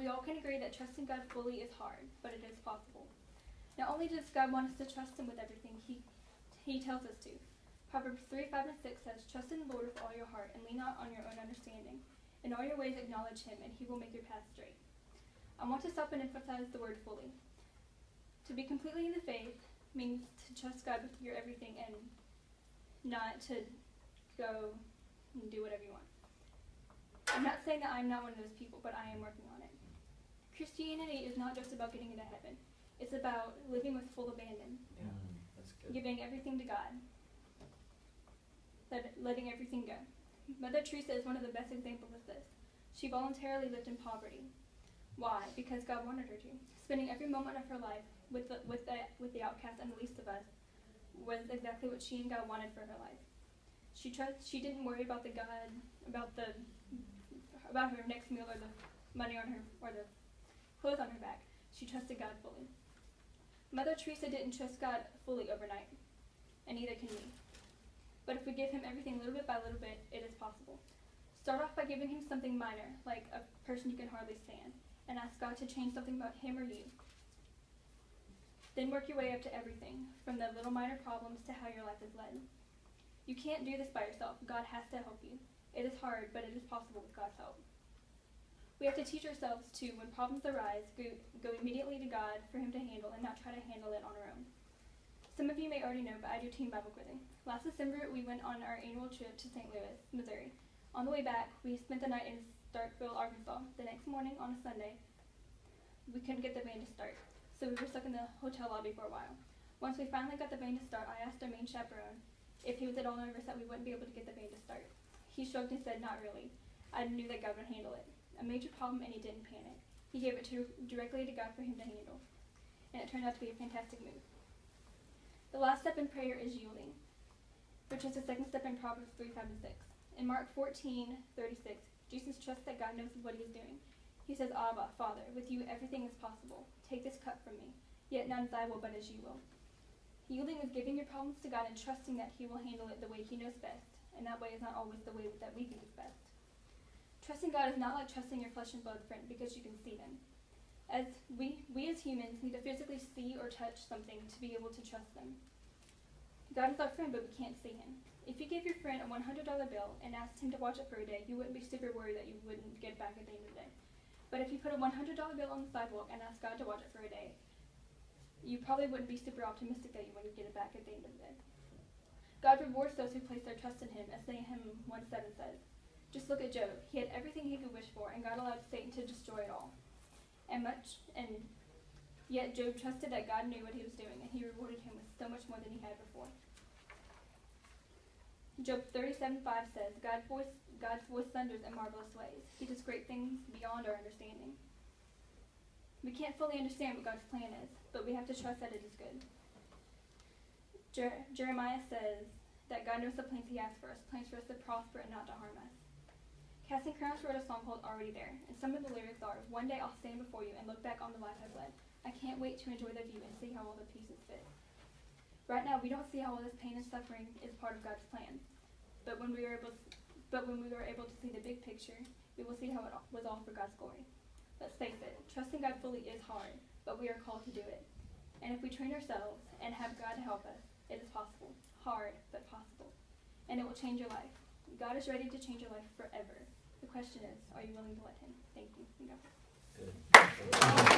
We all can agree that trusting God fully is hard, but it is possible. Not only does God want us to trust him with everything, he tells us to. Proverbs 3:5-6 says, "Trust in the Lord with all your heart and lean not on your own understanding. In all your ways acknowledge him, and he will make your path straight." I want to stop and emphasize the word fully. To be completely in the faith means to trust God with your everything and not to go and do whatever you want. I'm not saying that I'm not one of those people, but I am working on it. Christianity is not just about getting into heaven. It's about living with full abandon. Yeah, that's good. Giving everything to God. Letting everything go. Mother Teresa is one of the best examples of this. She voluntarily lived in poverty. Why? Because God wanted her to. Spending every moment of her life with the outcast and the least of us was exactly what she and God wanted for her life. She didn't worry about about her next meal or the money on her or the clothes on her back. She trusted God fully. Mother Teresa didn't trust God fully overnight, and neither can we. But if we give him everything little bit by little bit, it is possible. Start off by giving him something minor, like a person you can hardly stand, and ask God to change something about him or you. Then work your way up to everything, from the little minor problems to how your life is led. You can't do this by yourself. God has to help you. It is hard, but it is possible with God's help. We have to teach ourselves to, when problems arise, go immediately to God for him to handle and not try to handle it on our own. Some of you may already know, but I do teen Bible quizzing. Last December, we went on our annual trip to St. Louis, Missouri. On the way back, we spent the night in Starkville, Arkansas. The next morning, on a Sunday, we couldn't get the van to start, so we were stuck in the hotel lobby for a while. Once we finally got the van to start, I asked our main chaperone if he was at all nervous that we wouldn't be able to get the van to start. He shrugged and said, "Not really. I knew that God would handle it." A major problem, and he didn't panic. He gave it directly to God for him to handle, and it turned out to be a fantastic move. The last step in prayer is yielding, which is the second step in Proverbs 3:5-6. In Mark 14:36, Jesus trusts that God knows what he is doing. He says, "Abba, Father, with you everything is possible. Take this cup from me, yet not as I will, but as you will." Yielding is giving your problems to God and trusting that he will handle it the way he knows best, and that way is not always the way that we think is best. Trusting God is not like trusting your flesh and blood friend because you can see them. As we as humans need to physically see or touch something to be able to trust them. God is our friend, but we can't see him. If you gave your friend a $100 bill and asked him to watch it for a day, you wouldn't be super worried that you wouldn't get it back at the end of the day. But if you put a $100 bill on the sidewalk and asked God to watch it for a day, you probably wouldn't be super optimistic that you wouldn't get it back at the end of the day. God rewards those who place their trust in him, as Nahum 1:7 says. Just look at Job. He had everything he could wish for, and God allowed Satan to destroy it all. And yet Job trusted that God knew what he was doing, and he rewarded him with so much more than he had before. Job 37:5 says, God's voice thunders in marvelous ways. He does great things beyond our understanding. We can't fully understand what God's plan is, but we have to trust that it is good. Jeremiah says that God knows the plans he has for us to prosper and not to harm us. Casting Crowns wrote a song called Already There, and some of the lyrics are, "One day I'll stand before you and look back on the life I've led. I can't wait to enjoy the view and see how all the pieces fit." Right now, we don't see how all this pain and suffering is part of God's plan, but when we are able to see the big picture, we will see how it was all for God's glory. Let's face it, trusting God fully is hard, but we are called to do it. And if we train ourselves and have God to help us, it is possible. Hard, but possible. And it will change your life. God is ready to change your life forever. The question is, are you willing to let him? Thank you. Good.